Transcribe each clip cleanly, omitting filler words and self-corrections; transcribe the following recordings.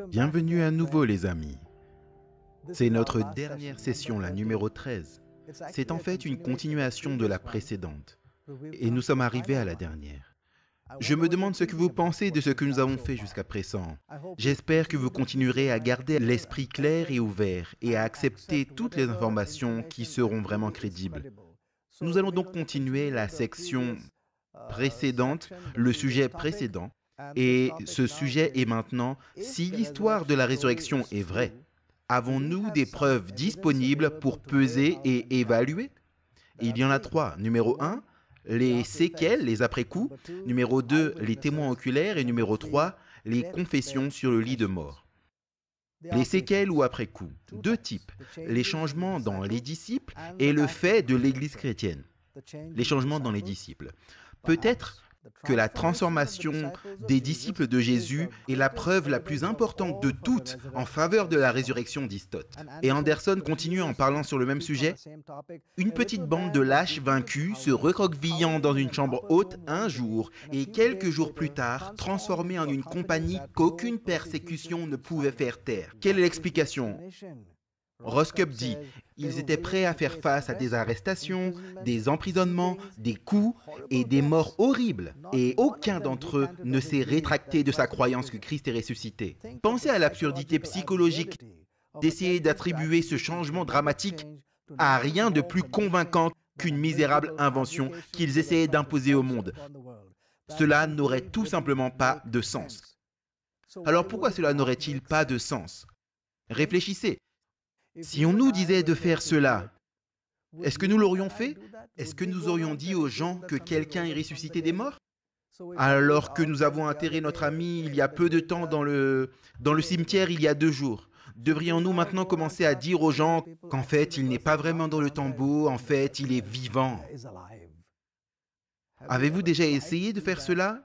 Bienvenue à nouveau les amis. C'est notre dernière session, la numéro 13. C'est en fait une continuation de la précédente. Et nous sommes arrivés à la dernière. Je me demande ce que vous pensez de ce que nous avons fait jusqu'à présent. J'espère que vous continuerez à garder l'esprit clair et ouvert et à accepter toutes les informations qui seront vraiment crédibles. Nous allons donc continuer la section précédente, le sujet précédent. Et ce sujet est maintenant, si l'histoire de la résurrection est vraie, avons-nous des preuves disponibles pour peser et évaluer? Il y en a trois. Numéro 1, les séquelles, les après-coups. Numéro 2, les témoins oculaires. Et numéro 3, les confessions sur le lit de mort. Les séquelles ou après-coups. Deux types. Les changements dans les disciples et le fait de l'Église chrétienne. Les changements dans les disciples. Peut-être que la transformation des disciples de Jésus est la preuve la plus importante de toutes en faveur de la résurrection d'Istote. Et Anderson continue en parlant sur le même sujet. Une petite bande de lâches vaincus se recroquevillant dans une chambre haute un jour et quelques jours plus tard transformés en une compagnie qu'aucune persécution ne pouvait faire taire. Quelle est l'explication? Roscup dit, ils étaient prêts à faire face à des arrestations, des emprisonnements, des coups et des morts horribles. Et aucun d'entre eux ne s'est rétracté de sa croyance que Christ est ressuscité. Pensez à l'absurdité psychologique d'essayer d'attribuer ce changement dramatique à rien de plus convaincant qu'une misérable invention qu'ils essayaient d'imposer au monde. Cela n'aurait tout simplement pas de sens. Alors pourquoi cela n'aurait-il pas de sens? Réfléchissez. Si on nous disait de faire cela, est-ce que nous l'aurions fait? Est-ce que nous aurions dit aux gens que quelqu'un est ressuscité des morts? Alors que nous avons enterré notre ami il y a peu de temps dans le cimetière il y a 2 jours. Devrions-nous maintenant commencer à dire aux gens qu'en fait il n'est pas vraiment dans le tombeau, en fait il est vivant? Avez-vous déjà essayé de faire cela?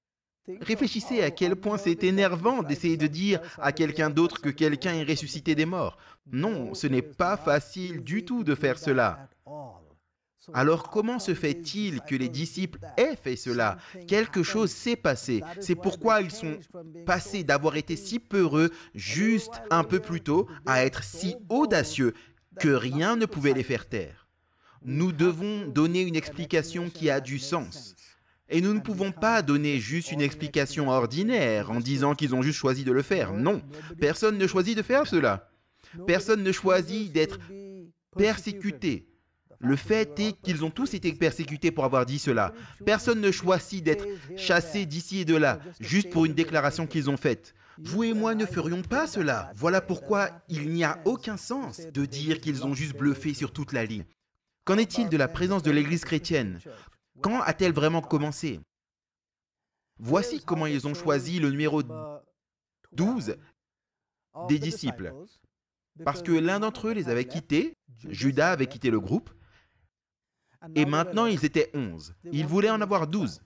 Réfléchissez à quel point c'est énervant d'essayer de dire à quelqu'un d'autre que quelqu'un est ressuscité des morts. Non, ce n'est pas facile du tout de faire cela. Alors comment se fait-il que les disciples aient fait cela? Quelque chose s'est passé. C'est pourquoi ils sont passés d'avoir été si peureux juste un peu plus tôt à être si audacieux que rien ne pouvait les faire taire. Nous devons donner une explication qui a du sens. Et nous ne pouvons pas donner juste une explication ordinaire en disant qu'ils ont juste choisi de le faire. Non, personne ne choisit de faire cela. Personne ne choisit d'être persécuté. Le fait est qu'ils ont tous été persécutés pour avoir dit cela. Personne ne choisit d'être chassé d'ici et de là, juste pour une déclaration qu'ils ont faite. Vous et moi ne ferions pas cela. Voilà pourquoi il n'y a aucun sens de dire qu'ils ont juste bluffé sur toute la ligne. Qu'en est-il de la présence de l'Église chrétienne? Quand a-t-elle vraiment commencé? Voici comment ils ont choisi le numéro 12 des disciples. Parce que l'un d'entre eux les avait quittés, Judas avait quitté le groupe, et maintenant ils étaient 11. Ils voulaient en avoir 12.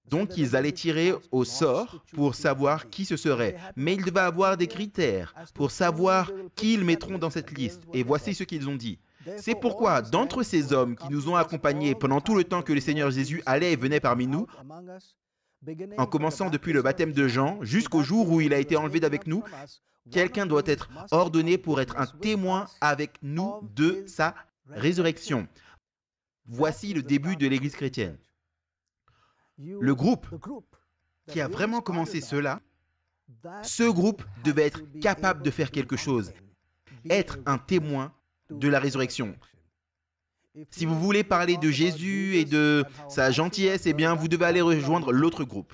Donc ils allaient tirer au sort pour savoir qui ce serait. Mais ils devaient avoir des critères pour savoir qui ils mettront dans cette liste. Et voici ce qu'ils ont dit. C'est pourquoi, d'entre ces hommes qui nous ont accompagnés pendant tout le temps que le Seigneur Jésus allait et venait parmi nous, en commençant depuis le baptême de Jean jusqu'au jour où il a été enlevé d'avec nous, quelqu'un doit être ordonné pour être un témoin avec nous de sa résurrection. Voici le début de l'Église chrétienne. Le groupe qui a vraiment commencé cela, ce groupe devait être capable de faire quelque chose, être un témoin de la résurrection. Si vous voulez parler de Jésus et de sa gentillesse, eh bien, vous devez aller rejoindre l'autre groupe.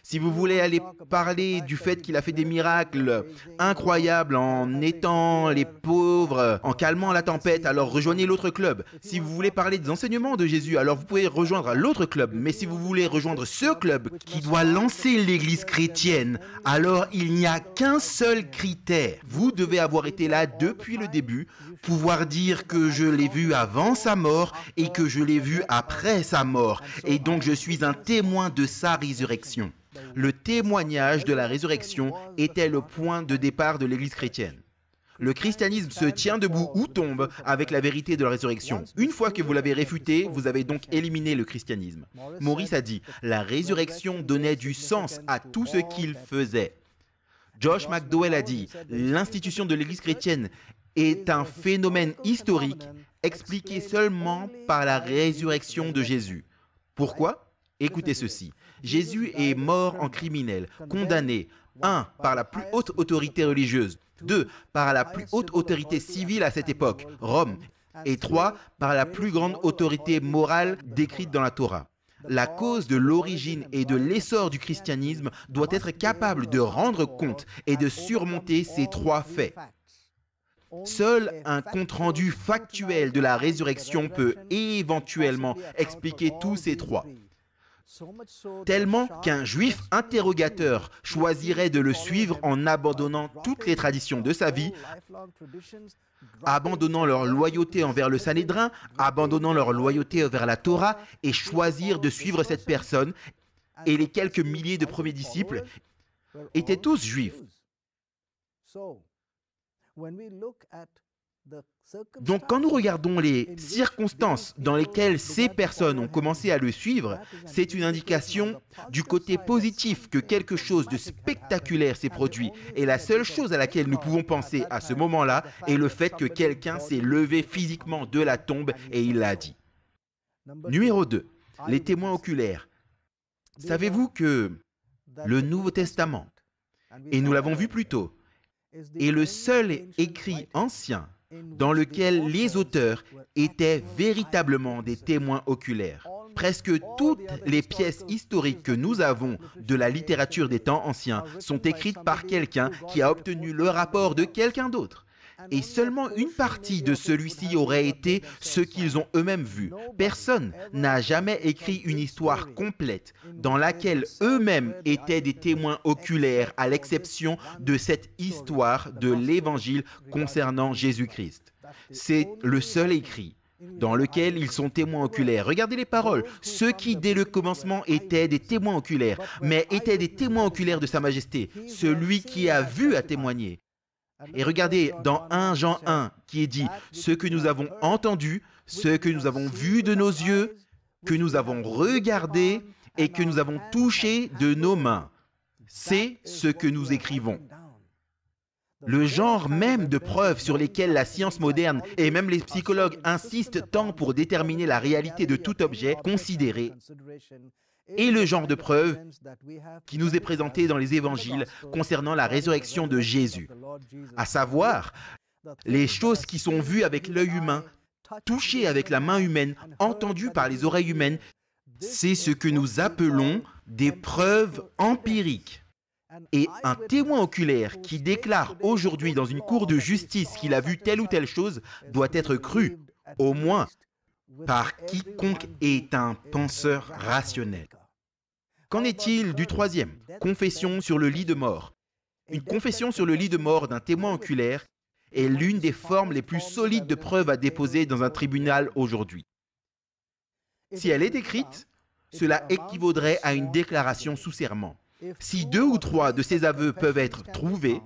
Si vous voulez aller parler du fait qu'il a fait des miracles incroyables en aidant les pauvres, en calmant la tempête, alors rejoignez l'autre club. Si vous voulez parler des enseignements de Jésus, alors vous pouvez rejoindre l'autre club. Mais si vous voulez rejoindre ce club qui doit lancer l'Église chrétienne, alors il n'y a qu'un seul critère. Vous devez avoir été là depuis le début, pouvoir dire que je l'ai vu avant sa mort et que je l'ai vu après sa mort. Et donc je suis un témoin de sa résurrection. Le témoignage de la résurrection était le point de départ de l'Église chrétienne. Le christianisme se tient debout ou tombe avec la vérité de la résurrection. Une fois que vous l'avez réfuté, vous avez donc éliminé le christianisme. Maurice a dit, la résurrection donnait du sens à tout ce qu'il faisait. Josh McDowell a dit, l'institution de l'Église chrétienne est un phénomène historique expliqué seulement par la résurrection de Jésus. Pourquoi? Écoutez ceci. Jésus est mort en criminel, condamné, 1. Par la plus haute autorité religieuse, 2. Par la plus haute autorité civile à cette époque, Rome, et 3. Par la plus grande autorité morale décrite dans la Torah. La cause de l'origine et de l'essor du christianisme doit être capable de rendre compte et de surmonter ces trois faits. Seul un compte-rendu factuel de la résurrection peut éventuellement expliquer tous ces trois. Tellement qu'un juif interrogateur choisirait de le suivre en abandonnant toutes les traditions de sa vie, abandonnant leur loyauté envers le Sanhédrin, abandonnant leur loyauté envers la Torah et choisir de suivre cette personne. Et les quelques milliers de premiers disciples étaient tous juifs. Donc quand nous regardons les circonstances dans lesquelles ces personnes ont commencé à le suivre, c'est une indication du côté positif que quelque chose de spectaculaire s'est produit. Et la seule chose à laquelle nous pouvons penser à ce moment-là est le fait que quelqu'un s'est levé physiquement de la tombe et il l'a dit. Numéro 2, les témoins oculaires. Savez-vous que le Nouveau Testament, et nous l'avons vu plus tôt, est le seul écrit ancien dans lequel les auteurs étaient véritablement des témoins oculaires. Presque toutes les pièces historiques que nous avons de la littérature des temps anciens sont écrites par quelqu'un qui a obtenu le rapport de quelqu'un d'autre. Et seulement une partie de celui-ci aurait été ce qu'ils ont eux-mêmes vu. Personne n'a jamais écrit une histoire complète dans laquelle eux-mêmes étaient des témoins oculaires, à l'exception de cette histoire de l'Évangile concernant Jésus-Christ. C'est le seul écrit dans lequel ils sont témoins oculaires. Regardez les paroles. Ceux qui, dès le commencement, étaient des témoins oculaires, mais étaient des témoins oculaires de Sa Majesté. Celui qui a vu a témoigné. Et regardez dans 1 Jean 1 qui est dit « Ce que nous avons entendu, ce que nous avons vu de nos yeux, que nous avons regardé et que nous avons touché de nos mains, c'est ce que nous écrivons. » Le genre même de preuves sur lesquelles la science moderne et même les psychologues insistent tant pour déterminer la réalité de tout objet considéré est le genre de preuve qui nous est présenté dans les évangiles concernant la résurrection de Jésus, à savoir les choses qui sont vues avec l'œil humain, touchées avec la main humaine, entendues par les oreilles humaines. C'est ce que nous appelons des preuves empiriques. Et un témoin oculaire qui déclare aujourd'hui dans une cour de justice qu'il a vu telle ou telle chose doit être cru, au moins par quiconque est un penseur rationnel. Qu'en est-il du troisième? Confession sur le lit de mort. Une confession sur le lit de mort d'un témoin oculaire est l'une des formes les plus solides de preuves à déposer dans un tribunal aujourd'hui. Si elle est écrite, cela équivaudrait à une déclaration sous serment. Si 2 ou 3 de ces aveux peuvent être trouvés,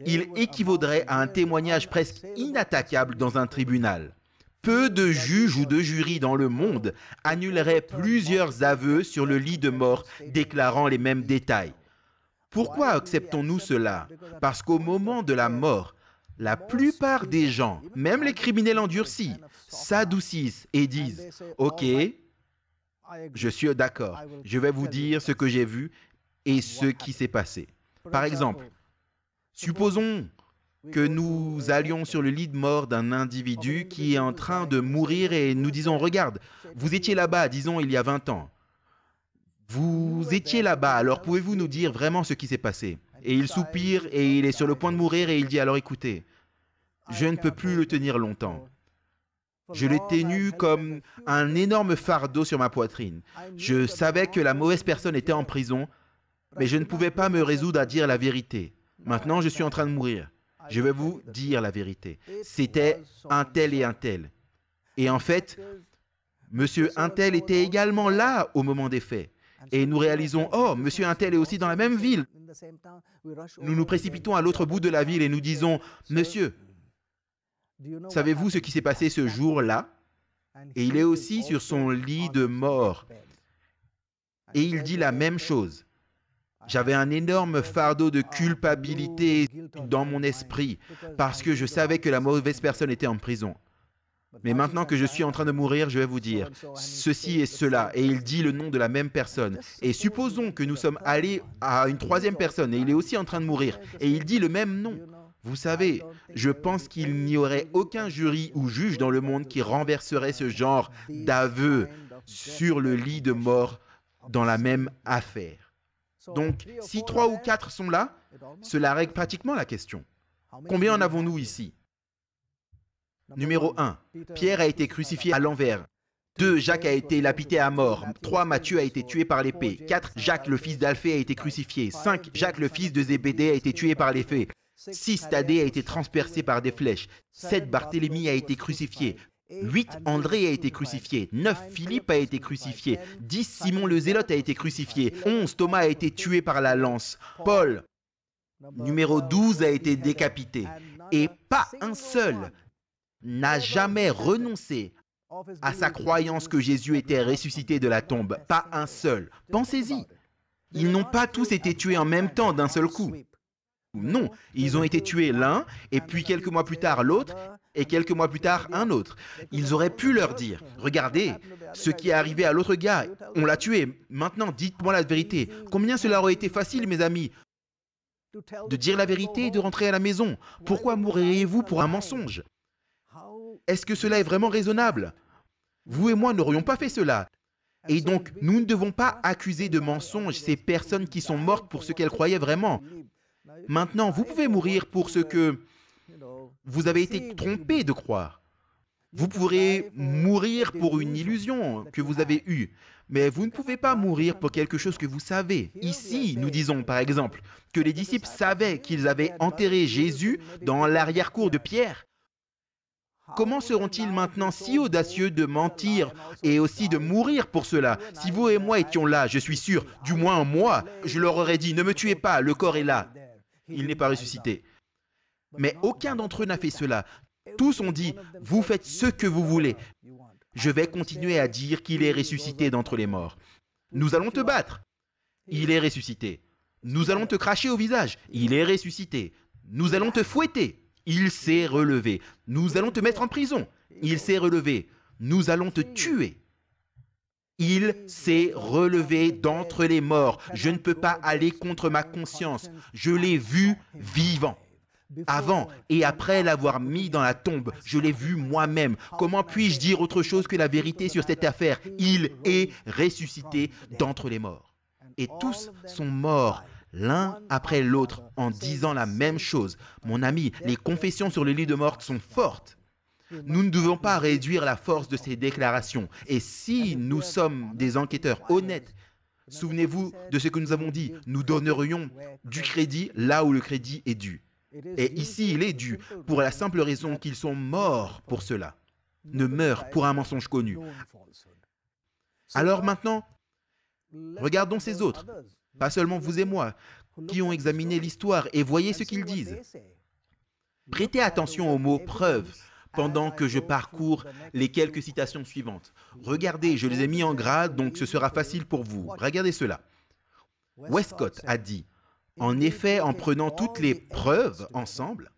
il équivaudrait à un témoignage presque inattaquable dans un tribunal. Peu de juges ou de jurys dans le monde annuleraient plusieurs aveux sur le lit de mort déclarant les mêmes détails. Pourquoi acceptons-nous cela? Parce qu'au moment de la mort, la plupart des gens, même les criminels endurcis, s'adoucissent et disent « Ok, je suis d'accord, je vais vous dire ce que j'ai vu et ce qui s'est passé. » Par exemple, supposons que nous allions sur le lit de mort d'un individu qui est en train de mourir et nous disons « Regarde, vous étiez là-bas, disons, il y a 20 ans. Vous étiez là-bas, alors pouvez-vous nous dire vraiment ce qui s'est passé ?» Et il soupire et il est sur le point de mourir et il dit « Alors écoutez, je ne peux plus le tenir longtemps. Je l'ai tenu comme un énorme fardeau sur ma poitrine. Je savais que la mauvaise personne était en prison, mais je ne pouvais pas me résoudre à dire la vérité. Maintenant, je suis en train de mourir. Je vais vous dire la vérité. C'était un tel et un tel. Et en fait, monsieur un tel était également là au moment des faits. Et nous réalisons, oh, monsieur un tel est aussi dans la même ville. Nous nous précipitons à l'autre bout de la ville et nous disons, monsieur, savez-vous ce qui s'est passé ce jour-là? Et il est aussi sur son lit de mort. Et il dit la même chose. J'avais un énorme fardeau de culpabilité dans mon esprit parce que je savais que la mauvaise personne était en prison. Mais maintenant que je suis en train de mourir, je vais vous dire ceci et cela. Et il dit le nom de la même personne. Et supposons que nous sommes allés à une troisième personne et il est aussi en train de mourir. Et il dit le même nom. Vous savez, je pense qu'il n'y aurait aucun jury ou juge dans le monde qui renverserait ce genre d'aveu sur le lit de mort dans la même affaire. Donc, si 3 ou 4 sont là, cela règle pratiquement la question. Combien en avons-nous ici? Numéro 1. Pierre a été crucifié à l'envers. 2. Jacques a été lapidé à mort. 3. Matthieu a été tué par l'épée. 4. Jacques, le fils d'Alphée, a été crucifié. 5. Jacques, le fils de Zébédée, a été tué par l'épée. 6. Thaddée a été transpercé par des flèches. 7. Barthélemy a été crucifié. 8. André a été crucifié. 9. Philippe a été crucifié. 10. Simon le Zélote a été crucifié. 11. Thomas a été tué par la lance. Paul, numéro 12, a été décapité. Et pas un seul n'a jamais renoncé à sa croyance que Jésus était ressuscité de la tombe. Pas un seul. Pensez-y. Ils n'ont pas tous été tués en même temps d'un seul coup. Non, ils ont été tués l'un, et puis quelques mois plus tard l'autre, et quelques mois plus tard un autre. Ils auraient pu leur dire, regardez, ce qui est arrivé à l'autre gars, on l'a tué, maintenant dites-moi la vérité. Combien cela aurait été facile, mes amis, de dire la vérité et de rentrer à la maison? Pourquoi mourriez-vous pour un mensonge? Est-ce que cela est vraiment raisonnable? Vous et moi n'aurions pas fait cela. Et donc, nous ne devons pas accuser de mensonge ces personnes qui sont mortes pour ce qu'elles croyaient vraiment. Maintenant, vous pouvez mourir pour ce que vous avez été trompé de croire. Vous pourrez mourir pour une illusion que vous avez eue, mais vous ne pouvez pas mourir pour quelque chose que vous savez. Ici, nous disons par exemple que les disciples savaient qu'ils avaient enterré Jésus dans l'arrière-cour de Pierre. Comment seront-ils maintenant si audacieux de mentir et aussi de mourir pour cela? Si vous et moi étions là, je suis sûr, du moins moi, je leur aurais dit, ne me tuez pas, le corps est là. Il n'est pas ressuscité. Mais aucun d'entre eux n'a fait cela. Tous ont dit, vous faites ce que vous voulez. Je vais continuer à dire qu'il est ressuscité d'entre les morts. Nous allons te battre. Il est ressuscité. Nous allons te cracher au visage. Il est ressuscité. Nous allons te fouetter. Il s'est relevé. Nous allons te mettre en prison. Il s'est relevé. Nous allons te tuer. Il s'est relevé d'entre les morts. Je ne peux pas aller contre ma conscience. Je l'ai vu vivant. Avant et après l'avoir mis dans la tombe, je l'ai vu moi-même. Comment puis-je dire autre chose que la vérité sur cette affaire? Il est ressuscité d'entre les morts. Et tous sont morts l'un après l'autre en disant la même chose. Mon ami, les confessions sur le lit de mort sont fortes. Nous ne devons pas réduire la force de ces déclarations. Et si nous sommes des enquêteurs honnêtes, souvenez-vous de ce que nous avons dit, nous donnerions du crédit là où le crédit est dû. Et ici, il est dû pour la simple raison qu'ils sont morts pour cela. Ne meurent pour un mensonge connu. Alors maintenant, regardons ces autres, pas seulement vous et moi, qui ont examiné l'histoire et voyez ce qu'ils disent. Prêtez attention au mot « preuve » pendant que je parcours les quelques citations suivantes. Regardez, je les ai mis en grade, donc ce sera facile pour vous. Regardez cela. Westcott a dit, en effet, en prenant toutes les preuves ensemble,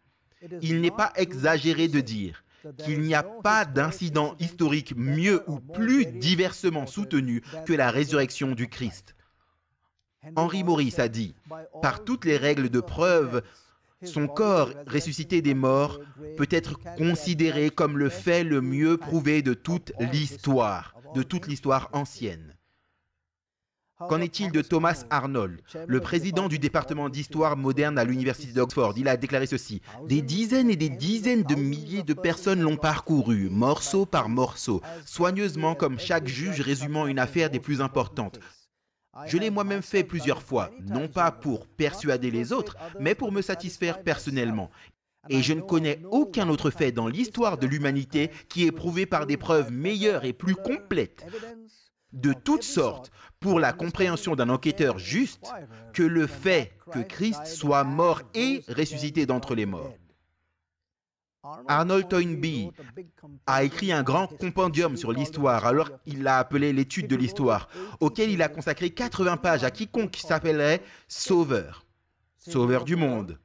il n'est pas exagéré de dire qu'il n'y a pas d'incident historique mieux ou plus diversement soutenu que la résurrection du Christ. Henry Morris a dit, par toutes les règles de preuve, son corps ressuscité des morts peut être considéré comme le fait le mieux prouvé de toute l'histoire ancienne. Qu'en est-il de Thomas Arnold, le président du département d'histoire moderne à l'université d'Oxford? Il a déclaré ceci, « Des dizaines et des dizaines de milliers de personnes l'ont parcouru, morceau par morceau, soigneusement comme chaque juge résumant une affaire des plus importantes. Je l'ai moi-même fait plusieurs fois, non pas pour persuader les autres, mais pour me satisfaire personnellement. Et je ne connais aucun autre fait dans l'histoire de l'humanité qui est prouvé par des preuves meilleures et plus complètes, de toutes sortes, pour la compréhension d'un enquêteur juste, que le fait que Christ soit mort et ressuscité d'entre les morts. Arnold Toynbee a écrit un grand compendium sur l'histoire, alors il l'a appelé l'étude de l'histoire, auquel il a consacré 80 pages à quiconque s'appellerait Sauveur. Sauveur du monde,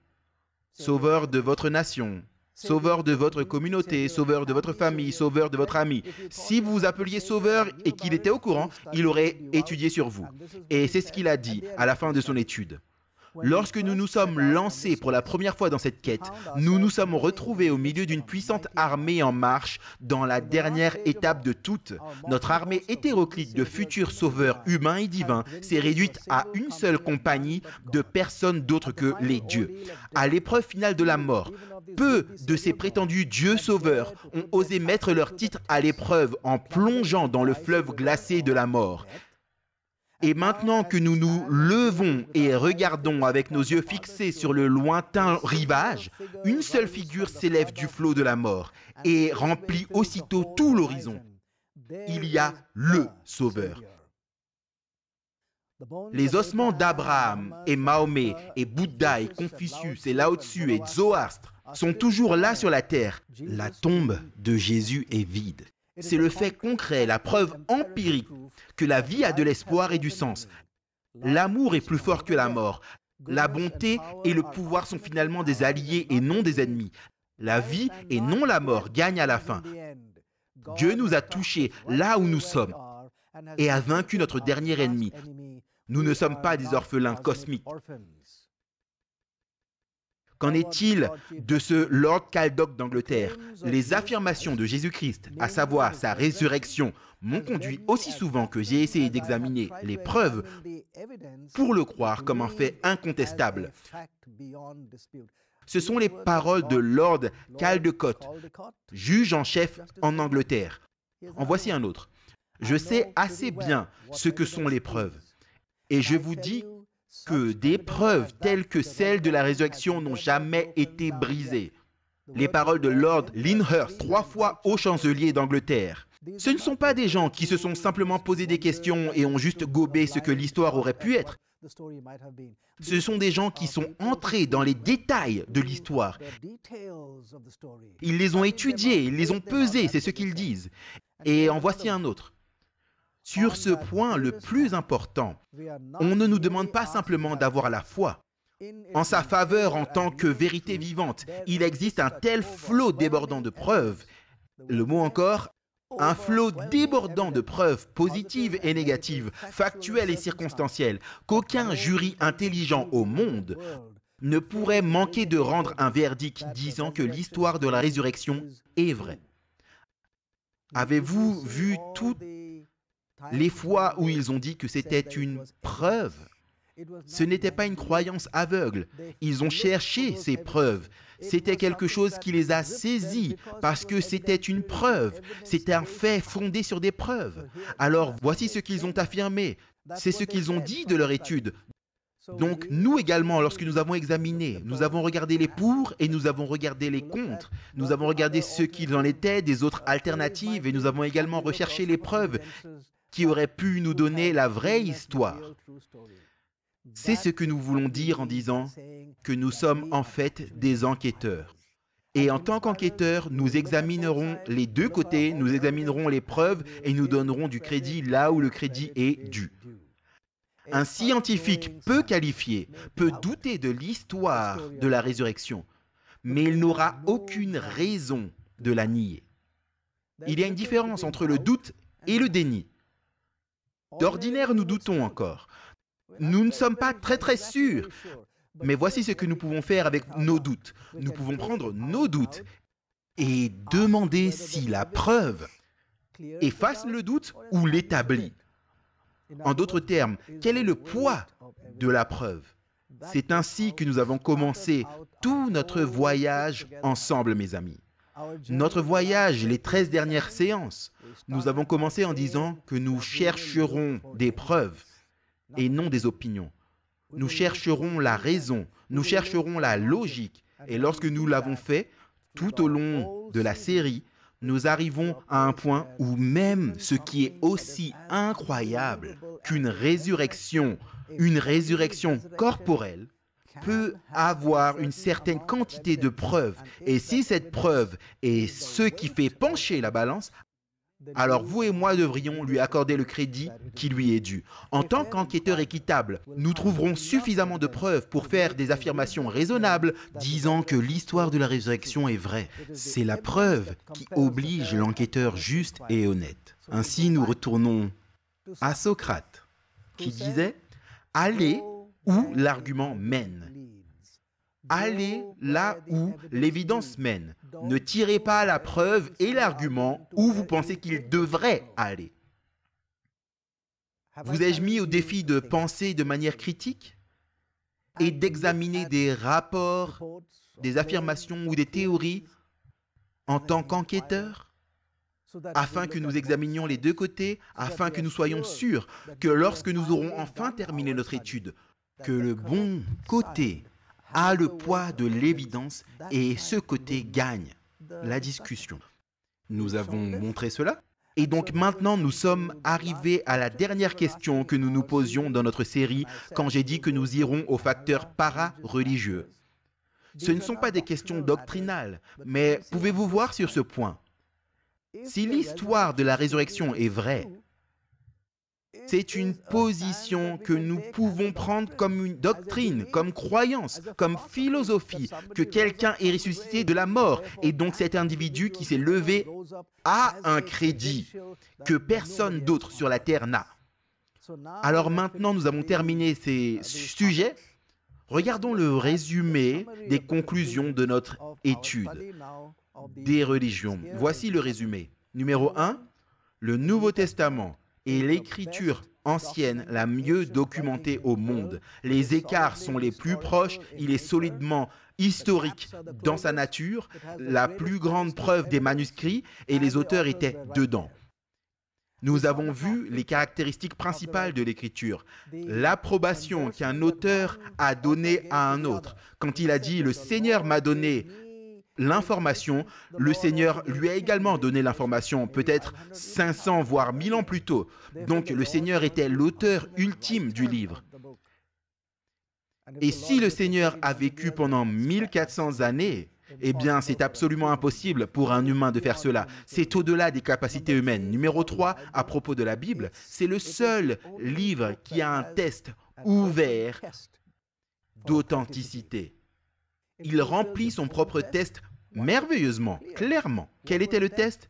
Sauveur de votre nation, Sauveur de votre communauté, Sauveur de votre famille, Sauveur de votre ami. Si vous vous appeliez Sauveur et qu'il était au courant, il aurait étudié sur vous. Et c'est ce qu'il a dit à la fin de son étude. Lorsque nous nous sommes lancés pour la première fois dans cette quête, nous nous sommes retrouvés au milieu d'une puissante armée en marche dans la dernière étape de toutes. Notre armée hétéroclite de futurs sauveurs humains et divins s'est réduite à une seule compagnie de personnes d'autres que les dieux. À l'épreuve finale de la mort, peu de ces prétendus dieux sauveurs ont osé mettre leur titre à l'épreuve en plongeant dans le fleuve glacé de la mort. Et maintenant que nous nous levons et regardons avec nos yeux fixés sur le lointain rivage, une seule figure s'élève du flot de la mort et remplit aussitôt tout l'horizon. Il y a le Sauveur. Les ossements d'Abraham et Mahomet et Bouddha et Confucius et Lao Tzu et Zoroastre sont toujours là sur la terre. La tombe de Jésus est vide. C'est le fait concret, la preuve empirique que la vie a de l'espoir et du sens. L'amour est plus fort que la mort. La bonté et le pouvoir sont finalement des alliés et non des ennemis. La vie et non la mort gagnent à la fin. Dieu nous a touchés là où nous sommes et a vaincu notre dernier ennemi. Nous ne sommes pas des orphelins cosmiques. Qu'en est-il de ce Lord Caldoc d'Angleterre? Les affirmations de Jésus-Christ, à savoir sa résurrection, m'ont conduit aussi souvent que j'ai essayé d'examiner les preuves pour le croire comme un fait incontestable. Ce sont les paroles de Lord Caldecott, juge en chef en Angleterre. En voici un autre. Je sais assez bien ce que sont les preuves. Et je vous dis que des preuves telles que celles de la résurrection n'ont jamais été brisées. Les paroles de Lord Lyndhurst, 3 fois haut chancelier d'Angleterre. Ce ne sont pas des gens qui se sont simplement posé des questions et ont juste gobé ce que l'histoire aurait pu être. Ce sont des gens qui sont entrés dans les détails de l'histoire. Ils les ont étudiés, ils les ont pesés, c'est ce qu'ils disent. Et en voici un autre. Sur ce point le plus important, on ne nous demande pas simplement d'avoir la foi. En sa faveur en tant que vérité vivante, il existe un tel flot débordant de preuves, le mot encore, un flot débordant de preuves positives et négatives, factuelles et circonstancielles, qu'aucun jury intelligent au monde ne pourrait manquer de rendre un verdict disant que l'histoire de la résurrection est vraie. Avez-vous vu toutes les fois où ils ont dit que c'était une preuve? Ce n'était pas une croyance aveugle. Ils ont cherché ces preuves. C'était quelque chose qui les a saisis parce que c'était une preuve. C'était un fait fondé sur des preuves. Alors voici ce qu'ils ont affirmé. C'est ce qu'ils ont dit de leur étude. Donc nous également, lorsque nous avons examiné, nous avons regardé les pour et nous avons regardé les contre. Nous avons regardé ce qu'il en était des autres alternatives et nous avons également recherché les preuves qui auraient pu nous donner la vraie histoire. C'est ce que nous voulons dire en disant que nous sommes en fait des enquêteurs. Et en tant qu'enquêteurs, nous examinerons les deux côtés, nous examinerons les preuves et nous donnerons du crédit là où le crédit est dû. Un scientifique peu qualifié peut douter de l'histoire de la résurrection, mais il n'aura aucune raison de la nier. Il y a une différence entre le doute et le déni. D'ordinaire, nous doutons encore. Nous ne sommes pas très sûrs. Mais voici ce que nous pouvons faire avec nos doutes. Nous pouvons prendre nos doutes et demander si la preuve efface le doute ou l'établit. En d'autres termes, quel est le poids de la preuve? C'est ainsi que nous avons commencé tout notre voyage ensemble, mes amis. Notre voyage, les 13 dernières séances, nous avons commencé en disant que nous chercherons des preuves et non des opinions. Nous chercherons la raison, nous chercherons la logique. Et lorsque nous l'avons fait, tout au long de la série, nous arrivons à un point où même ce qui est aussi incroyable qu'une résurrection corporelle, peut avoir une certaine quantité de preuves. Et si cette preuve est ce qui fait pencher la balance, alors vous et moi devrions lui accorder le crédit qui lui est dû. En tant qu'enquêteur équitable, nous trouverons suffisamment de preuves pour faire des affirmations raisonnables disant que l'histoire de la résurrection est vraie. C'est la preuve qui oblige l'enquêteur juste et honnête. Ainsi, nous retournons à Socrate, qui disait « Allez où l'argument mène ». Allez là où l'évidence mène. Ne tirez pas la preuve et l'argument où vous pensez qu'il devrait aller. Vous ai-je mis au défi de penser de manière critique et d'examiner des rapports, des affirmations ou des théories en tant qu'enquêteur, afin que nous examinions les deux côtés, afin que nous soyons sûrs que lorsque nous aurons enfin terminé notre étude, que le bon côté a le poids de l'évidence et ce côté gagne la discussion. Nous avons montré cela. Et donc maintenant, nous sommes arrivés à la dernière question que nous nous posions dans notre série quand j'ai dit que nous irons aux facteurs para-religieux. Ce ne sont pas des questions doctrinales, mais pouvez-vous voir sur ce point? Si l'histoire de la résurrection est vraie, c'est une position que nous pouvons prendre comme une doctrine, comme croyance, comme philosophie, que quelqu'un est ressuscité de la mort. Et donc cet individu qui s'est levé a un crédit que personne d'autre sur la terre n'a. Alors maintenant, nous avons terminé ces sujets. Regardons le résumé des conclusions de notre étude des religions. Voici le résumé. Numéro 1, le Nouveau Testament est l'écriture ancienne la mieux documentée au monde. Les écarts sont les plus proches, il est solidement historique dans sa nature, la plus grande preuve des manuscrits et les auteurs étaient dedans. Nous avons vu les caractéristiques principales de l'écriture. L'approbation qu'un auteur a donnée à un autre. Quand il a dit « Le Seigneur m'a donné » l'information, le Seigneur lui a également donné l'information, peut-être 500 voire 1000 ans plus tôt. Donc le Seigneur était l'auteur ultime du livre. Et si le Seigneur a vécu pendant 1400 années, eh bien c'est absolument impossible pour un humain de faire cela. C'est au-delà des capacités humaines. Numéro 3, à propos de la Bible, c'est le seul livre qui a un test ouvert d'authenticité. Il remplit son propre test merveilleusement, clairement. Quel était le test?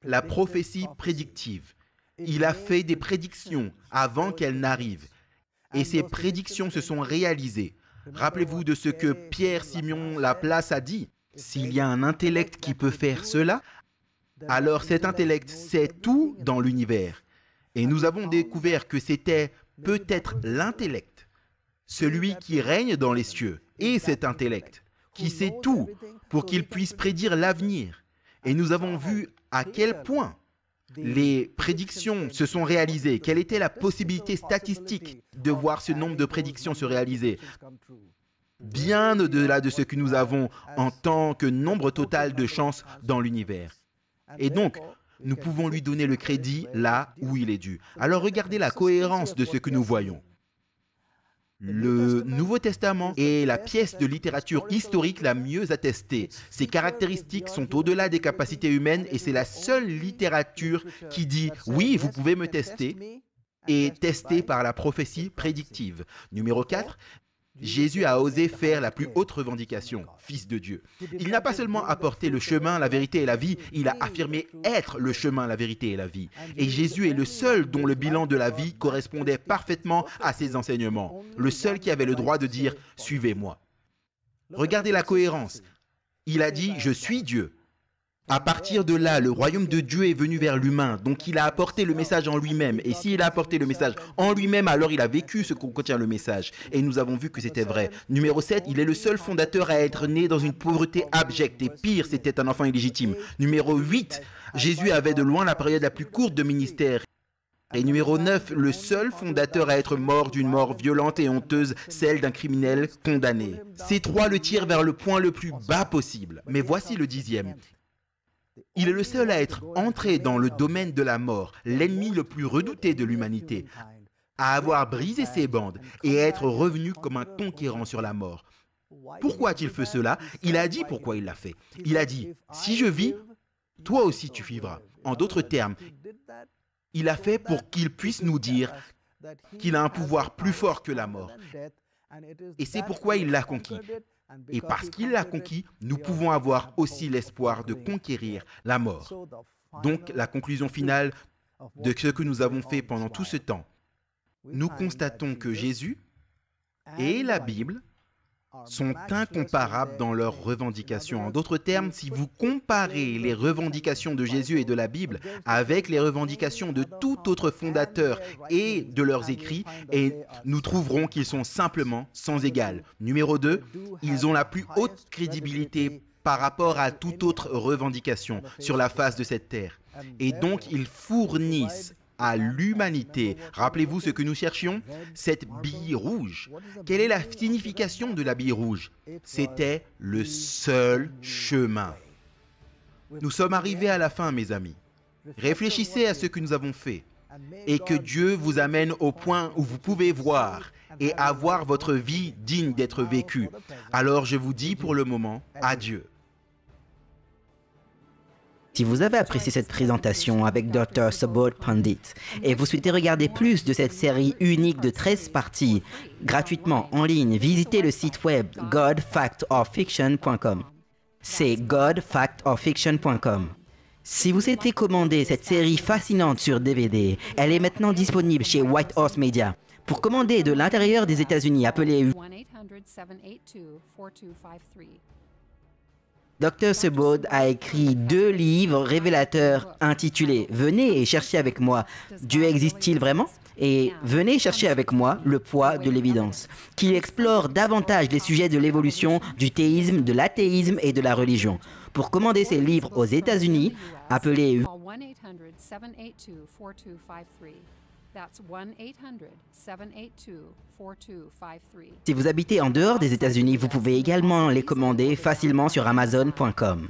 La prophétie prédictive. Il a fait des prédictions avant qu'elles n'arrivent. Et ces prédictions se sont réalisées. Rappelez-vous de ce que Pierre-Simon Laplace a dit. S'il y a un intellect qui peut faire cela, alors cet intellect sait tout dans l'univers. Et nous avons découvert que c'était peut-être l'intellect, celui qui règne dans les cieux, et cet intellect, qui sait tout pour qu'il puisse prédire l'avenir. Et nous avons vu à quel point les prédictions se sont réalisées, quelle était la possibilité statistique de voir ce nombre de prédictions se réaliser, bien au-delà de ce que nous avons en tant que nombre total de chances dans l'univers. Et donc, nous pouvons lui donner le crédit là où il est dû. Alors regardez la cohérence de ce que nous voyons. Le Nouveau Testament est la pièce de littérature historique la mieux attestée. Ses caractéristiques sont au-delà des capacités humaines et c'est la seule littérature qui dit « Oui, vous pouvez me tester » et tester par la prophétie prédictive. Numéro 4, Jésus a osé faire la plus haute revendication, Fils de Dieu. Il n'a pas seulement apporté le chemin, la vérité et la vie, il a affirmé être le chemin, la vérité et la vie. Et Jésus est le seul dont le bilan de la vie correspondait parfaitement à ses enseignements. Le seul qui avait le droit de dire « Suivez-moi ». Regardez la cohérence. Il a dit « Je suis Dieu ». À partir de là, le royaume de Dieu est venu vers l'humain, donc il a apporté le message en lui-même. Et s'il a apporté le message en lui-même, alors il a vécu ce que contient le message. Et nous avons vu que c'était vrai. Numéro 7, il est le seul fondateur à être né dans une pauvreté abjecte. Et pire, c'était un enfant illégitime. Numéro 8, Jésus avait de loin la période la plus courte de ministère. Et numéro 9, le seul fondateur à être mort d'une mort violente et honteuse, celle d'un criminel condamné. Ces trois le tirent vers le point le plus bas possible. Mais voici le 10e. Il est le seul à être entré dans le domaine de la mort, l'ennemi le plus redouté de l'humanité. à avoir brisé ses bandes et à être revenu comme un conquérant sur la mort. Pourquoi a-t-il fait cela? Il a dit pourquoi il l'a fait. Il a dit, si je vis, toi aussi tu vivras. En d'autres termes, il a fait pour qu'il puisse nous dire qu'il a un pouvoir plus fort que la mort. Et c'est pourquoi il l'a conquis. Et parce qu'il l'a conquis, nous pouvons avoir aussi l'espoir de conquérir la mort. Donc, la conclusion finale de ce que nous avons fait pendant tout ce temps, nous constatons que Jésus et la Bible sont incomparables dans leurs revendications. En d'autres termes, si vous comparez les revendications de Jésus et de la Bible avec les revendications de tout autre fondateur et de leurs écrits, et nous trouverons qu'ils sont simplement sans égal. Numéro 2, ils ont la plus haute crédibilité par rapport à toute autre revendication sur la face de cette terre. Et donc, ils fournissent à l'humanité. Rappelez-vous ce que nous cherchions? Cette bille rouge. Quelle est la signification de la bille rouge? C'était le seul chemin. Nous sommes arrivés à la fin, mes amis. Réfléchissez à ce que nous avons fait et que Dieu vous amène au point où vous pouvez voir et avoir votre vie digne d'être vécue. Alors je vous dis pour le moment, adieu. Si vous avez apprécié cette présentation avec Dr. Subodh Pandit et vous souhaitez regarder plus de cette série unique de 13 parties gratuitement en ligne, visitez le site web godfactorfiction.com. C'est godfactorfiction.com. Si vous souhaitez commander cette série fascinante sur DVD, elle est maintenant disponible chez White Horse Media. Pour commander de l'intérieur des États-Unis, appelez 1-800-782-4253. Dr. Subodh a écrit 2 livres révélateurs intitulés « Venez et cherchez avec moi, Dieu existe-t-il vraiment ?» et « Venez chercher avec moi le poids de l'évidence », qui explore davantage les sujets de l'évolution, du théisme, de l'athéisme et de la religion. Pour commander ces livres aux États-Unis, appelez 1-800-782-4253. That's 1-800-782-4253. Si vous habitez en dehors des États-Unis, vous pouvez également les commander facilement sur Amazon.com.